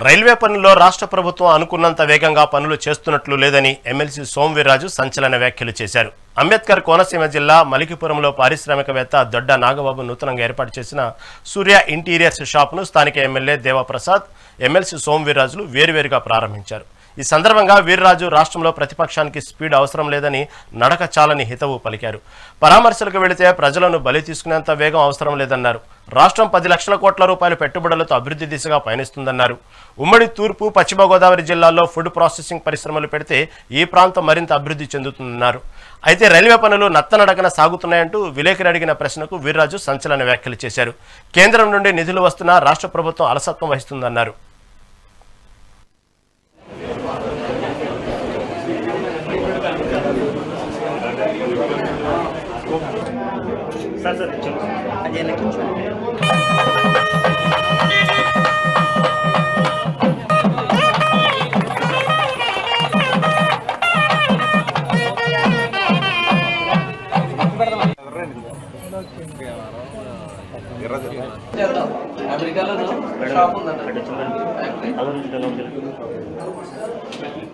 Railway పనుల్లో రాష్ట్ర ప్రభుత్వం అనుకున్నంత వేగంగా పనులు చేస్తున్నట్లు లేదని ఎమ్మెల్సీ సోమవీర్రాజు సంచలన వ్యాఖ్యలు చేశారు. అంబేద్కర్ కోనసీమ జిల్లా మలికిపురంలో పారిశ్రామికవేత్త దొడ్డ నాగబాబు నూతనంగా ఏర్పాటు చేసిన సూర్య ఇంటీరియర్స్ షాపును స్థానిక ఎమ్మెల్యే దేవప్రసాద్, ఎమ్మెల్సీ సోమవీర్రాజులు వేరువేరుగా ప్రారంభించారు. ఈ సందర్భంగా వీర్రాజు రాష్ట్రంలో ప్రతిపక్షానికి స్పీడ్ అవసరం లేదని నడక చాలని హితవు పలికారు. పరామర్శలకు వెళితే ప్రజలను బలి తీసుకునేంత వేగం అవసరం లేదన్నారు. రాష్ట్రం 10 లక్షల కోట్ల రూపాయల పెట్టుబడులతో అభివృద్ధి దిశగా పయనిస్తుందన్నారు. ఉమ్మడి తూర్పు, పశ్చిమ గోదావరి జిల్లాల్లో ఫుడ్ ప్రాసెసింగ్ పరిశ్రమలు పెడితే ఈ ప్రాంతం మరింత అభివృద్ధి చెందుతుందన్నారు. అయితే రైల్వే పనులు నత్తనడకన సాగుతున్నాయంటూ విలేకరి అడిగిన ప్రశ్నకు వీర్రాజు సంచలన వ్యాఖ్యలు చేశారు. కేంద్రం నుండి నిధులు వస్తున్నా రాష్ట్ర ప్రభుత్వం అలసత్వం వహిస్తుందన్నారు. అమెరికాలో షాప్ ఉందండి.